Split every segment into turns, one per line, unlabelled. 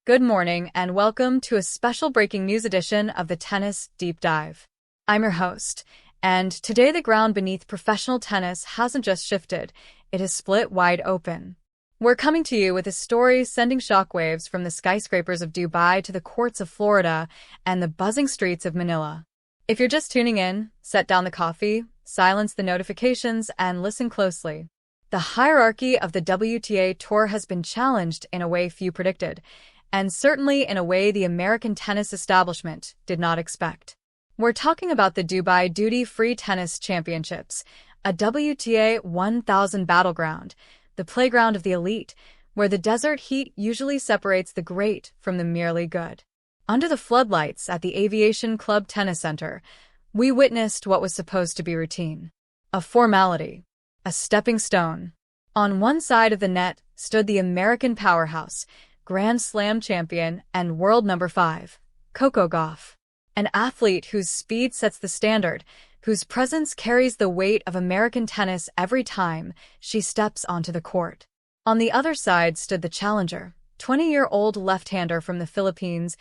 Good morning and welcome to a special breaking news edition of the Tennis Deep Dive. I'm your host, and today the ground beneath professional tennis hasn't just shifted, it has split wide open. We're coming to you with a story sending shockwaves from the skyscrapers of Dubai to the courts of Florida and the buzzing streets of Manila. If you're just tuning in, set down the coffee, silence the notifications, and listen closely. The hierarchy of the WTA Tour has been challenged in a way few predicted, and certainly in a way the American tennis establishment did not expect. We're talking about the Dubai Duty-Free Tennis Championships, a WTA 1000 battleground, the playground of the elite, where the desert heat usually separates the great from the merely good. Under the floodlights at the Aviation Club Tennis Center, we witnessed what was supposed to be routine. A formality. A stepping stone. On one side of the net stood the American powerhouse, Grand Slam champion and world number 5, Coco Gauff. An athlete whose speed sets the standard, whose presence carries the weight of American tennis every time she steps onto the court. On the other side stood the challenger, 20-year-old left-hander from the Philippines,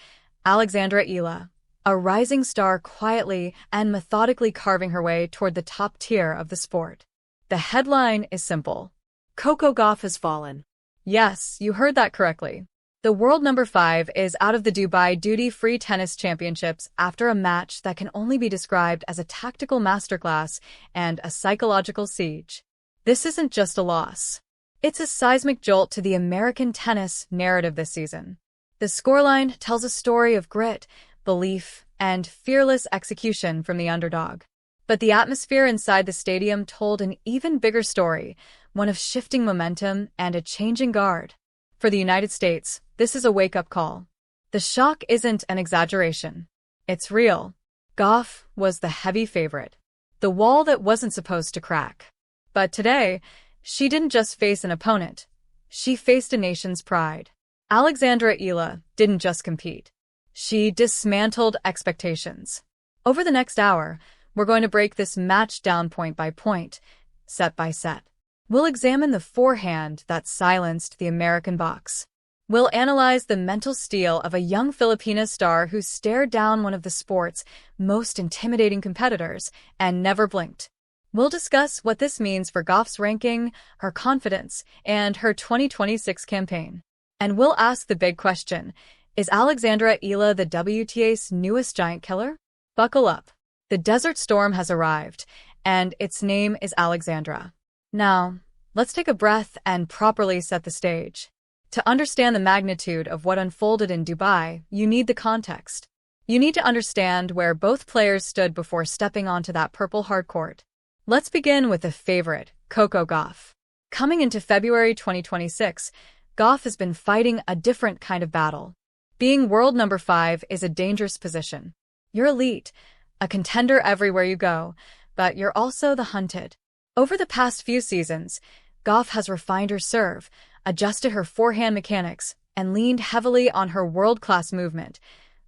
Alexandra Eala, a rising star quietly and methodically carving her way toward the top tier of the sport. The headline is simple. Coco Gauff has fallen. Yes, you heard that correctly. The world number 5 is out of the Dubai Duty-Free Tennis Championships after a match that can only be described as a tactical masterclass and a psychological siege. This isn't just a loss. It's a seismic jolt to the American tennis narrative this season. The scoreline tells a story of grit, belief, and fearless execution from the underdog. But the atmosphere inside the stadium told an even bigger story, one of shifting momentum and a changing guard. For the United States, this is a wake-up call. The shock isn't an exaggeration. It's real. Gauff was the heavy favorite, the wall that wasn't supposed to crack. But today, she didn't just face an opponent. She faced a nation's pride. Alexandra Eala didn't just compete. She dismantled expectations. Over the next hour, we're going to break this match down point by point, set by set. We'll examine the forehand that silenced the American box. We'll analyze the mental steel of a young Filipina star who stared down one of the sport's most intimidating competitors and never blinked. We'll discuss what this means for Gauff's ranking, her confidence, and her 2026 campaign. And we'll ask the big question, is Alexandra Eala the WTA's newest giant killer? Buckle up. The desert storm has arrived, and its name is Alexandra. Now, let's take a breath and properly set the stage. To understand the magnitude of what unfolded in Dubai, you need the context. You need to understand where both players stood before stepping onto that purple hardcourt. Let's begin with the favorite, Coco Gauff. Coming into February 2026, Gauff has been fighting a different kind of battle. Being world number 5 is a dangerous position. You're elite, a contender everywhere you go, but you're also the hunted. Over the past few seasons, Gauff has refined her serve, adjusted her forehand mechanics, and leaned heavily on her world-class movement,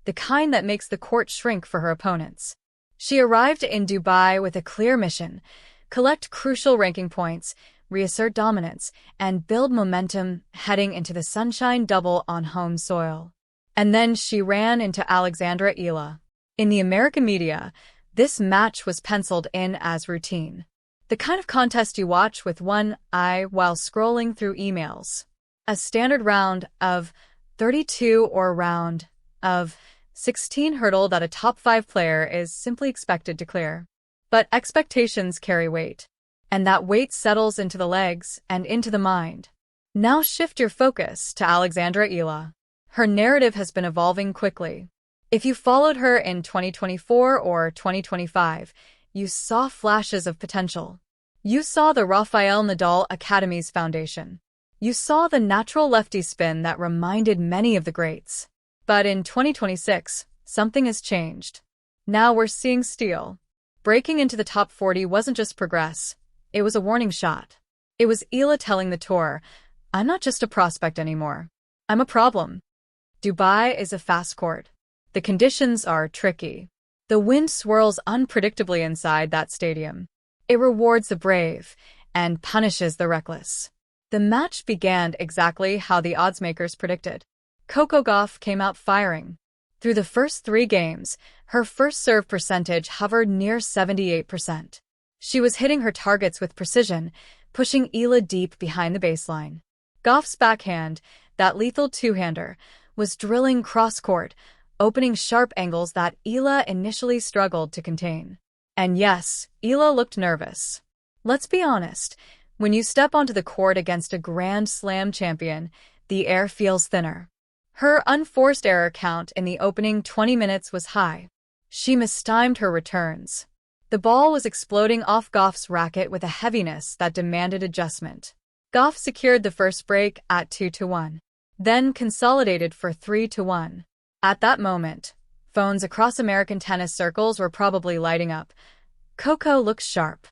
the kind that makes the court shrink for her opponents. She arrived in Dubai with a clear mission: collect crucial ranking points, reassert dominance, and build momentum heading into the Sunshine Double on home soil. And then she ran into Alexandra Eala. In the American media, this match was penciled in as routine. The kind of contest you watch with one eye while scrolling through emails. A standard round of 32 or a round of 16 hurdle that a top 5 player is simply expected to clear. But expectations carry weight, and that weight settles into the legs and into the mind. Now shift your focus to Alexandra Eala. Her narrative has been evolving quickly. If you followed her in 2024 or 2025, you saw flashes of potential. You saw the Rafael Nadal Academy's foundation. You saw the natural lefty spin that reminded many of the greats. But in 2026, something has changed. Now we're seeing steel. Breaking into the top 40 wasn't just progress. It was a warning shot. It was Eala telling the tour, I'm not just a prospect anymore. I'm a problem. Dubai is a fast court. The conditions are tricky. The wind swirls unpredictably inside that stadium. It rewards the brave and punishes the reckless. The match began exactly how the oddsmakers predicted. Coco Gauff came out firing. Through the first 3 games, her first serve percentage hovered near 78%. She was hitting her targets with precision, pushing Eala deep behind the baseline. Gauff's backhand, that lethal two-hander, was drilling cross-court, opening sharp angles that Eala initially struggled to contain. And yes, Eala looked nervous. Let's be honest, when you step onto the court against a Grand Slam champion, the air feels thinner. Her unforced error count in the opening 20 minutes was high. She mistimed her returns. The ball was exploding off Gauff's racket with a heaviness that demanded adjustment. Gauff secured the first break at 2-1, then consolidated for 3-1. At that moment, phones across American tennis circles were probably lighting up. Coco looks sharp.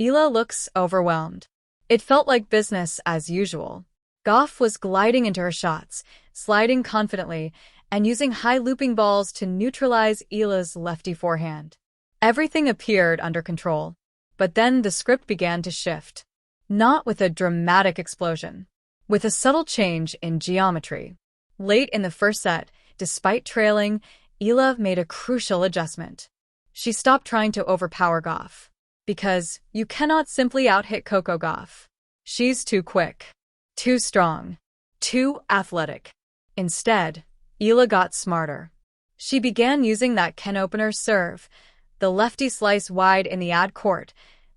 Eala looks overwhelmed. It felt like business as usual. Gauff was gliding into her shots, sliding confidently, and using high looping balls to neutralize Eala's lefty forehand. Everything appeared under control. But then the script began to shift. Not with a dramatic explosion. With a subtle change in geometry. Late in the first set, despite trailing, Eala made a crucial adjustment. She stopped trying to overpower Gauff. Because you cannot simply out-hit Coco Gauff. She's too quick. Too strong. Too athletic. Instead, Eala got smarter. She began using that can-opener serve, the lefty slice wide in the ad court,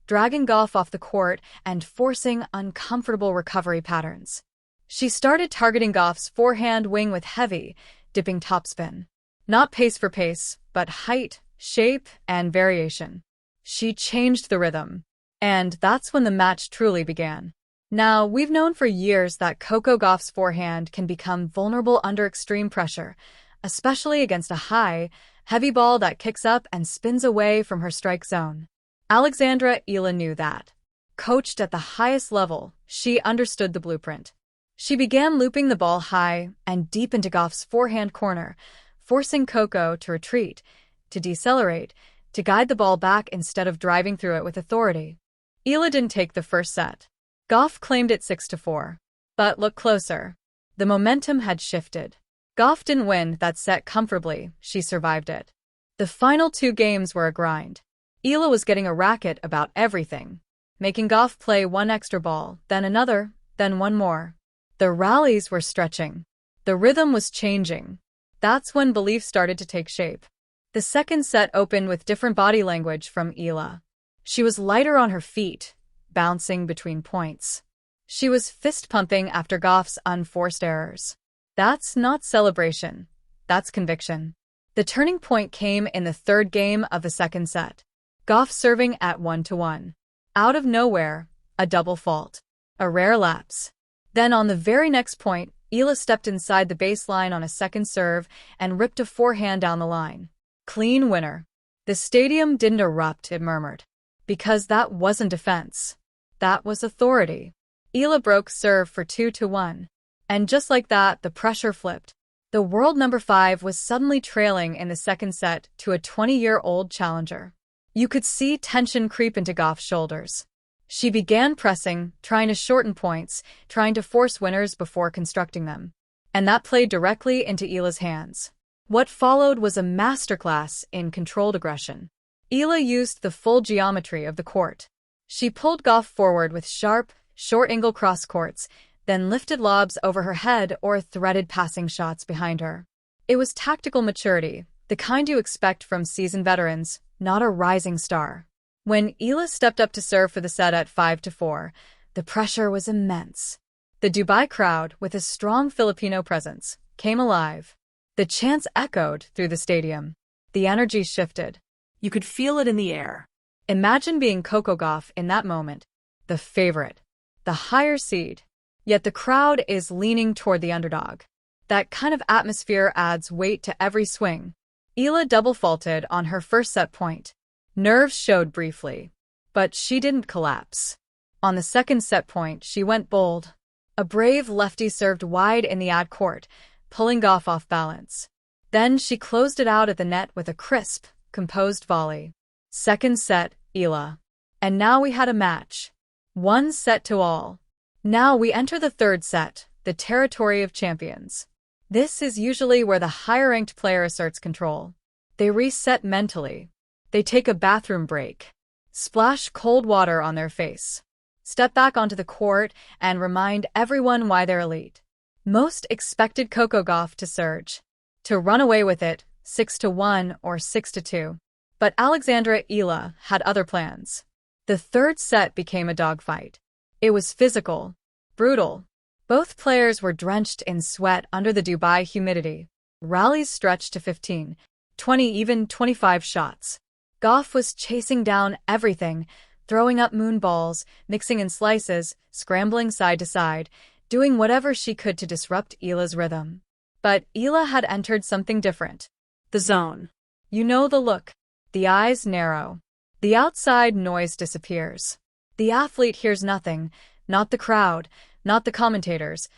dragging Gauff off the court and forcing uncomfortable recovery patterns. She started targeting Gauff's forehand wing with heavy, dipping topspin. Not pace for pace, but height, shape, and variation. She changed the rhythm. And that's when the match truly began. Now, we've known for years that Coco Gauff's forehand can become vulnerable under extreme pressure, especially against a high, heavy ball that kicks up and spins away from her strike zone. Alexandra Eala knew that. Coached at the highest level, she understood the blueprint. She began looping the ball high and deep into Gauff's forehand corner, forcing Coco to retreat, to decelerate, to guide the ball back instead of driving through it with authority. Eala didn't take the first set. Gauff claimed it 6-4. But look closer. The momentum had shifted. Gauff didn't win that set comfortably, she survived it. The final 2 games were a grind. Eala was getting a racket about everything, making Gauff play one extra ball, then another, then one more. The rallies were stretching. The rhythm was changing. That's when belief started to take shape. The second set opened with different body language from Eala. She was lighter on her feet, bouncing between points. She was fist-pumping after Gauff's unforced errors. That's not celebration. That's conviction. The turning point came in the third game of the second set. Gauff serving at 1-1. Out of nowhere, a double fault. A rare lapse. Then on the very next point, Eala stepped inside the baseline on a second serve and ripped a forehand down the line. Clean winner. The stadium didn't erupt, it murmured. Because that wasn't defense. That was authority. Eala broke serve for 2-1. And just like that, the pressure flipped. The world number 5 was suddenly trailing in the second set to a 20-year-old challenger. You could see tension creep into Gauff's shoulders. She began pressing, trying to shorten points, trying to force winners before constructing them. And that played directly into Eala's hands. What followed was a masterclass in controlled aggression. Eala used the full geometry of the court. She pulled Gauff forward with sharp, short-angle cross-courts, then lifted lobs over her head or threaded passing shots behind her. It was tactical maturity, the kind you expect from seasoned veterans, not a rising star. When Eala stepped up to serve for the set at 5-4, the pressure was immense. The Dubai crowd, with a strong Filipino presence, came alive. The chants echoed through the stadium. The energy shifted. You could feel it in the air. Imagine being Coco Gauff in that moment, the favorite, the higher seed. Yet the crowd is leaning toward the underdog. That kind of atmosphere adds weight to every swing. Eala double faulted on her first set point. Nerves showed briefly, but she didn't collapse. On the second set point, she went bold. A brave lefty served wide in the ad court, pulling Gauff off balance. Then she closed it out at the net with a crisp, composed volley. Second set, Eala. And now we had a match. 1-all. Now we enter the third set, the territory of champions. This is usually where the higher-ranked player asserts control. They reset mentally. They take a bathroom break. Splash cold water on their face. Step back onto the court and remind everyone why they're elite. Most expected Coco Gauff to surge, to run away with it, 6-1 or 6-2. But Alexandra Eala had other plans. The third set became a dogfight. It was physical, brutal. Both players were drenched in sweat under the Dubai humidity. Rallies stretched to 15, 20, even 25 shots. Gauff was chasing down everything, throwing up moonballs, mixing in slices, scrambling side to side, doing whatever she could to disrupt Eala's rhythm. But Eala had entered something different. The zone. You know the look. The eyes narrow. The outside noise disappears. The athlete hears nothing, not the crowd, not the commentators,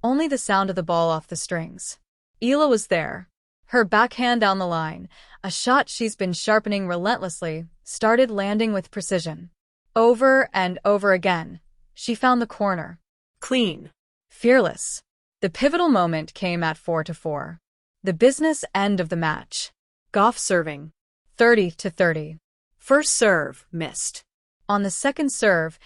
only the sound of the ball off the strings. Eala was there. Her backhand down the line, a shot she's been sharpening relentlessly, started landing with precision. Over and over again, she found the corner. Clean. Fearless. The pivotal moment came at 4-4. The business end of the match. Gauff serving. 30-30. First serve, missed. On the second serve,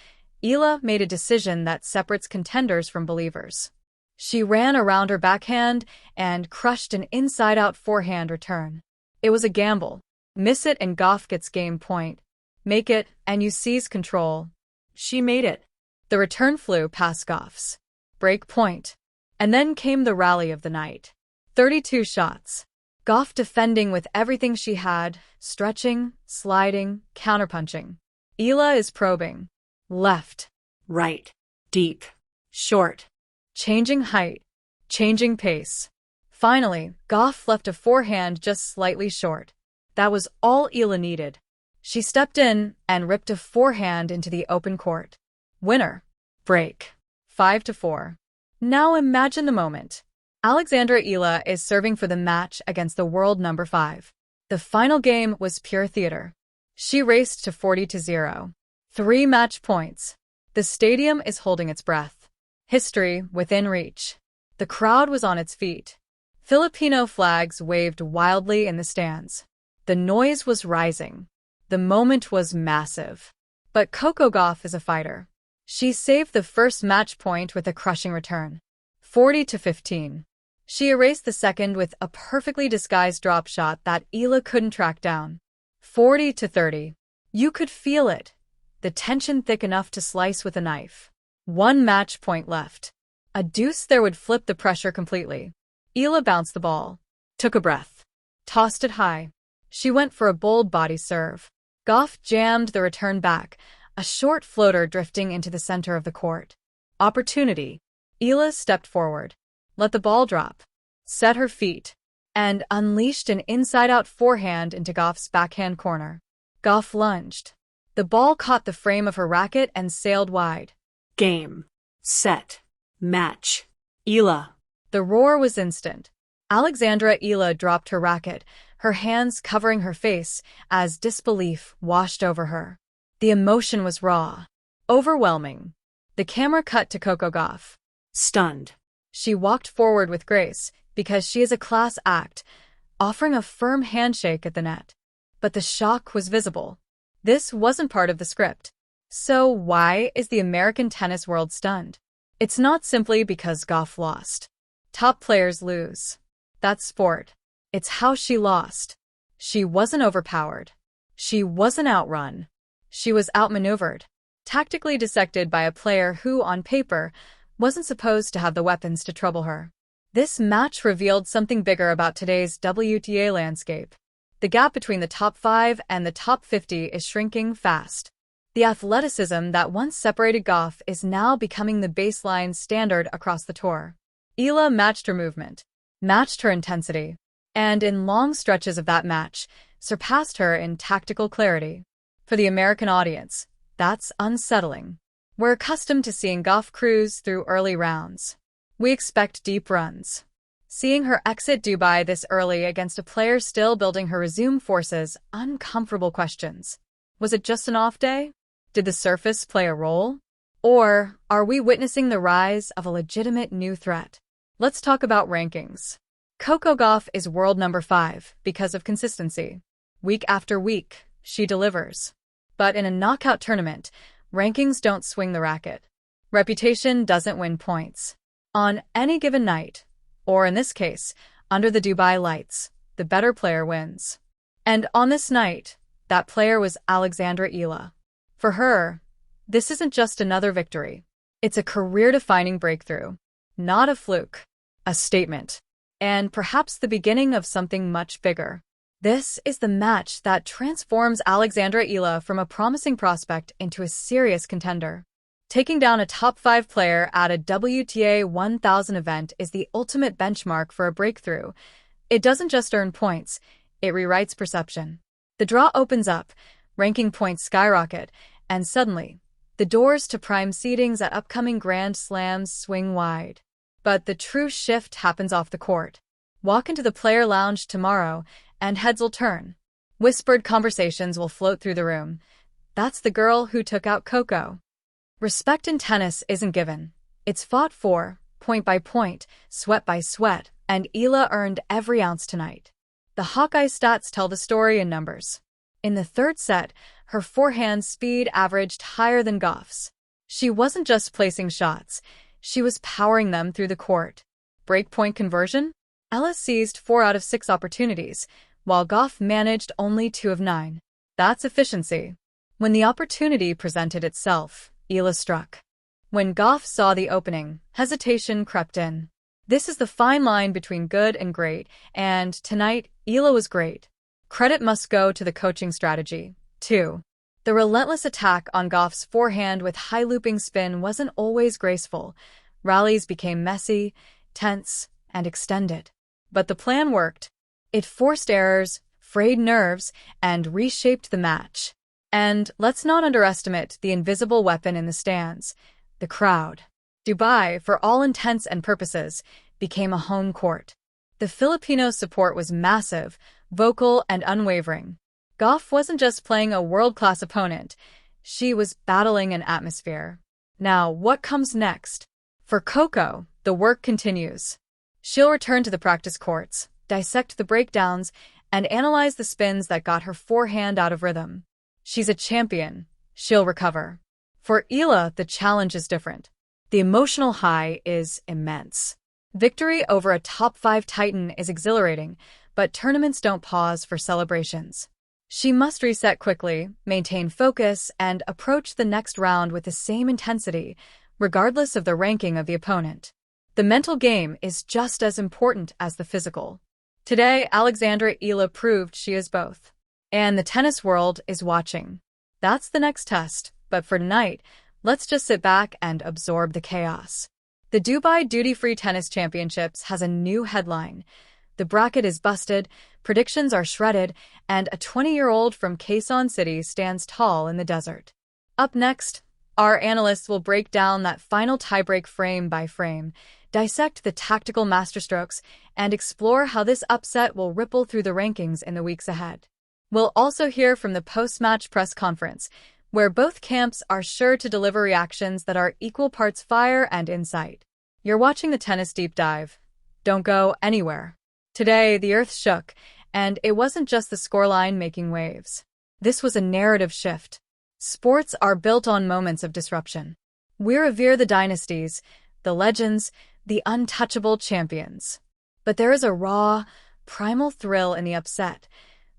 Eala made a decision that separates contenders from believers. She ran around her backhand and crushed an inside-out forehand return. It was a gamble. Miss it and Gauff gets game point. Make it and you seize control. She made it. The return flew past Gauff's break point. And then came the rally of the night. 32 shots. Gauff defending with everything she had, stretching, sliding, counterpunching. Eala is probing. Left. Right. Deep. Short. Changing height. Changing pace. Finally, Gauff left a forehand just slightly short. That was all Eala needed. She stepped in and ripped a forehand into the open court. Winner. Break. 5-4. Now imagine the moment. Alexandra Eala is serving for the match against the world number 5. The final game was pure theater. She raced to 40-0. 3 match points. The stadium is holding its breath. History within reach. The crowd was on its feet. Filipino flags waved wildly in the stands. The noise was rising. The moment was massive. But Coco Gauff is a fighter. She saved the first match point with a crushing return. 40-15. She erased the second with a perfectly disguised drop shot that Eala couldn't track down. 40-30. You could feel it. The tension thick enough to slice with a knife. 1 match point left. A deuce there would flip the pressure completely. Eala bounced the ball. Took a breath. Tossed it high. She went for a bold body serve. Gauff jammed the return back, a short floater drifting into the center of the court. Opportunity. Eala stepped forward, let the ball drop, set her feet, and unleashed an inside-out forehand into Gauff's backhand corner. Gauff lunged. The ball caught the frame of her racket and sailed wide. Game. Set. Match. Eala. The roar was instant. Alexandra Eala dropped her racket, her hands covering her face as disbelief washed over her. The emotion was raw, overwhelming. The camera cut to Coco Gauff. Stunned. She walked forward with grace because she is a class act, offering a firm handshake at the net. But the shock was visible. This wasn't part of the script. So why is the American tennis world stunned? It's not simply because Gauff lost. Top players lose. That's sport. It's how she lost. She wasn't overpowered. She wasn't outrun. She was outmaneuvered, tactically dissected by a player who, on paper, wasn't supposed to have the weapons to trouble her. This match revealed something bigger about today's WTA landscape. The gap between the top 5 and the top 50 is shrinking fast. The athleticism that once separated Gauff is now becoming the baseline standard across the tour. Eala matched her movement, matched her intensity, and in long stretches of that match, surpassed her in tactical clarity. For the American audience, that's unsettling. We're accustomed to seeing Gauff cruise through early rounds. We expect deep runs. Seeing her exit Dubai this early against a player still building her resume forces uncomfortable questions. Was it just an off day? Did the surface play a role? Or are we witnessing the rise of a legitimate new threat? Let's talk about rankings. Coco Gauff is world number 5 because of consistency. Week after week, she delivers. But in a knockout tournament, rankings don't swing the racket. Reputation doesn't win points. On any given night, or in this case, under the Dubai lights, the better player wins. And on this night, that player was Alexandra Eala. For her, this isn't just another victory. It's a career-defining breakthrough. Not a fluke. A statement. And perhaps the beginning of something much bigger. This is the match that transforms Alexandra Eala from a promising prospect into a serious contender. Taking down a top 5 player at a WTA 1000 event is the ultimate benchmark for a breakthrough. It doesn't just earn points, it rewrites perception. The draw opens up, ranking points skyrocket, and suddenly, the doors to prime seedings at upcoming Grand Slams swing wide. But the true shift happens off the court. Walk into the player lounge tomorrow, and heads will turn. Whispered conversations will float through the room. That's the girl who took out Coco. Respect in tennis isn't given. It's fought for, point by point, sweat by sweat, and Eala earned every ounce tonight. The Hawkeye stats tell the story in numbers. In the third set, her forehand speed averaged higher than Gauff's. She wasn't just placing shots, she was powering them through the court. Breakpoint conversion? Eala seized 4 out of 6 opportunities, while Gauff managed only 2 of 9. That's efficiency. When the opportunity presented itself, Eala struck. When Gauff saw the opening, hesitation crept in. This is the fine line between good and great, and tonight, Eala was great. Credit must go to the coaching strategy, too. The relentless attack on Gauff's forehand with high looping spin wasn't always graceful. Rallies became messy, tense, and extended. But the plan worked. It forced errors, frayed nerves, and reshaped the match. And let's not underestimate the invisible weapon in the stands, the crowd. Dubai, for all intents and purposes, became a home court. The Filipino support was massive, vocal, and unwavering. Gauff wasn't just playing a world-class opponent, she was battling an atmosphere. Now, what comes next? For Coco, the work continues. She'll return to the practice courts, dissect the breakdowns, and analyze the spins that got her forehand out of rhythm. She's a champion. She'll recover. For Eala, the challenge is different. The emotional high is immense. Victory over a top 5 titan is exhilarating, but tournaments don't pause for celebrations. She must reset quickly, maintain focus, and approach the next round with the same intensity, regardless of the ranking of the opponent. The mental game is just as important as the physical. Today, Alexandra Eala proved she is both. And the tennis world is watching. That's the next test, but for tonight, let's just sit back and absorb the chaos. The Dubai Duty-Free Tennis Championships has a new headline. The bracket is busted, predictions are shredded, and a 20-year-old from Quezon City stands tall in the desert. Up next, our analysts will break down that final tiebreak frame by frame, dissect the tactical masterstrokes, and explore how this upset will ripple through the rankings in the weeks ahead. We'll also hear from the post-match press conference, where both camps are sure to deliver reactions that are equal parts fire and insight. You're watching the Tennis Deep Dive. Don't go anywhere. Today, the earth shook, and it wasn't just the scoreline making waves. This was a narrative shift. Sports are built on moments of disruption. We revere the dynasties, the legends, the untouchable champions. But there is a raw, primal thrill in the upset,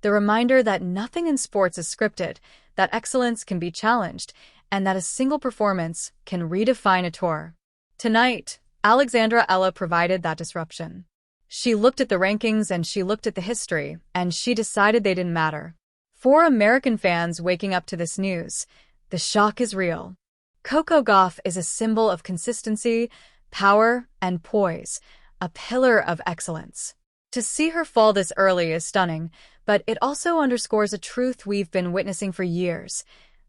the reminder that nothing in sports is scripted, that excellence can be challenged, and that a single performance can redefine a tour. Tonight, Alexandra Eala provided that disruption. She looked at the rankings and she looked at the history, and she decided they didn't matter. For American fans waking up to this news, the shock is real. Coco Gauff is a symbol of consistency, power, and poise, a pillar of excellence. To see her fall this early is stunning, but it also underscores a truth we've been witnessing for years.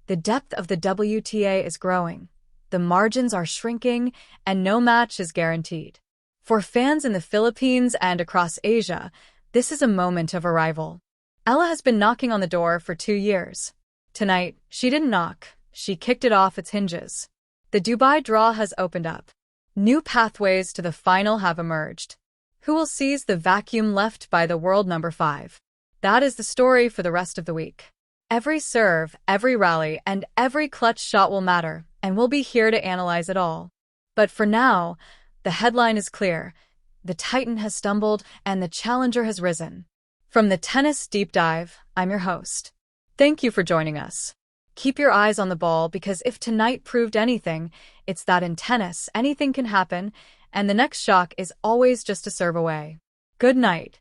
The depth of the WTA is growing. The margins are shrinking, and no match is guaranteed. For fans in the Philippines and across Asia, this is a moment of arrival. Eala has been knocking on the door for 2 years. Tonight, she didn't knock, she kicked it off its hinges. The Dubai draw has opened up. New pathways to the final have emerged. Who will seize the vacuum left by the world number 5? That is the story for the rest of the week. Every serve, every rally, and every clutch shot will matter, and we'll be here to analyze it all. But for now, the headline is clear. The Titan has stumbled, and the challenger has risen. From the Tennis Deep Dive, I'm your host. Thank you for joining us. Keep your eyes on the ball, because if tonight proved anything, it's that in tennis, anything can happen, and the next shock is always just a serve away. Good night.